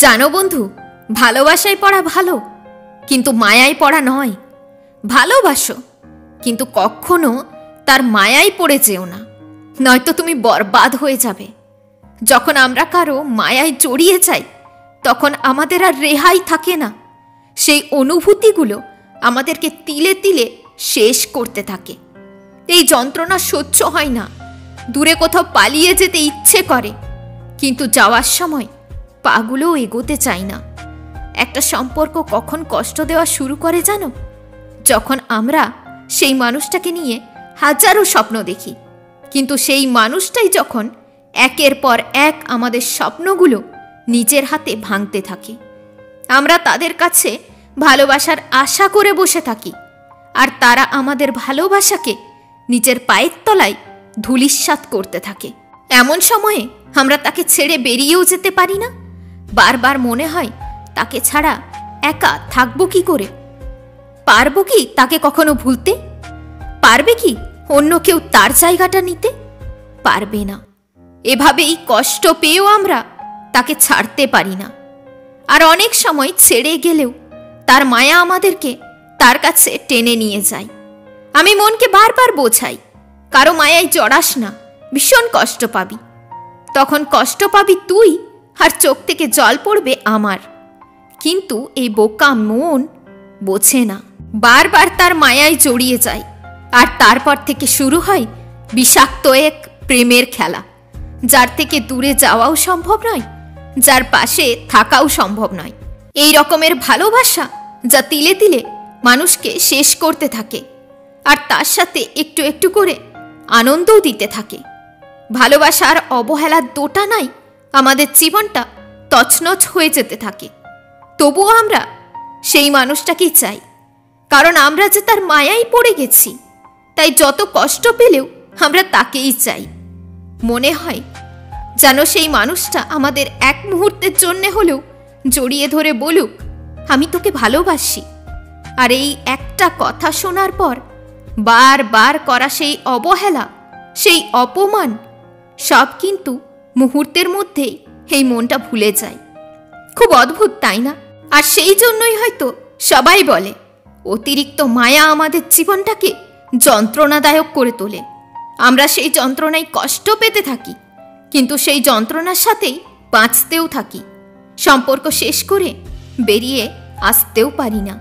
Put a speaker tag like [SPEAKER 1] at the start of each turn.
[SPEAKER 1] জানো বন্ধু, ভালোবাসায় পড়া ভালো, কিন্তু মায়ায় পড়া নয়। ভালোবাসো, কিন্তু কখনো তার মায়ায় পড়ে যেও না, নয়তো তুমি বরবাদ হয়ে যাবে। যখন আমরা কারো মায়ায় জড়িয়ে যাই, তখন আমাদের আর রেহাই থাকে না। সেই অনুভূতিগুলো আমাদেরকে তিলে তিলে শেষ করতে থাকে। এই যন্ত্রণা সহ্য হয় না। দূরে কোথাও পালিয়ে যেতে ইচ্ছে করে, কিন্তু যাওয়ার সময় পাগুলোও এগোতে চাই না। একটা সম্পর্ক কখন কষ্ট দেওয়া শুরু করে জানো? যখন আমরা সেই মানুষটাকে নিয়ে হাজারো স্বপ্ন দেখি, কিন্তু সেই মানুষটাই যখন একের পর এক আমাদের স্বপ্নগুলো নিজের হাতে ভাঙতে থাকে। আমরা তাদের কাছে ভালোবাসার আশা করে বসে থাকি, আর তারা আমাদের ভালোবাসাকে নিজের পায়ের তলায় ধূলিসাৎ করতে থাকে। এমন সময়ে আমরা তাকে ছেড়ে বেরিয়েও যেতে পারি না। বারবার মনে হয়, তাকে ছাড়া একা থাকবো কি করে? পারবো কি তাকে কখনো ভুলতে? পারবে কি অন্য কেউ তার জায়গাটা নিতে? পারবে না। এভাবেই কষ্ট পেয়েও আমরা তাকে ছাড়তে পারি না। আর অনেক সময় ছেড়ে গেলেও তার মায়া আমাদেরকে তার কাছে টেনে নিয়ে যায়। আমি মনকে বারবার বোঝাই, কারো মায়ায় জড়াস না, ভীষণ কষ্ট পাবি। তখন কষ্ট পাবি তুই, আর চোখ থেকে জল পড়বে আমার। কিন্তু এই বোকা মন বোঝে না, বারবার তার মায়ায় জড়িয়ে যায়। আর তারপর থেকে শুরু হয় বিষাক্ত এক প্রেমের খেলা, যার থেকে দূরে যাওয়াও সম্ভব নয়, যার পাশে থাকাও সম্ভব নয়। এই রকমের ভালোবাসা যা তিলে তিলে মানুষকে শেষ করতে থাকে, আর তার সাথে একটু একটু করে আনন্দও দিতে থাকে। ভালোবাসার অবহেলার দোটা নাই, আমাদের জীবনটা তছনছ হয়ে যেতে থাকে। তবুও আমরা সেই মানুষটাকেই চাই, কারণ আমরা যে তার মায়ায় পড়ে গেছি। তাই যত কষ্ট পেলেও আমরা তাকেই চাই। মনে হয় যেন সেই মানুষটা আমাদের এক মুহূর্তের জন্যে হলেও জড়িয়ে ধরে বলুক, আমি তোকে ভালোবাসি। আর এই একটা কথা শোনার পর বারবার করা সেই অবহেলা, সেই অপমান, সব কিন্তু মুহূর্তের মধ্যেই এই মনটা ভুলে যায়। খুব অদ্ভুত, তাই না? আর সেই জন্যই হয়তো সবাই বলে, অতিরিক্ত মায়া আমাদের জীবনটাকে যন্ত্রণাদায়ক করে তোলে। আমরা সেই যন্ত্রণায় কষ্ট পেতে থাকি, কিন্তু সেই যন্ত্রণার সাথেই বাঁচতেও থাকি। সম্পর্ক শেষ করে বেরিয়ে আসতেও পারি না।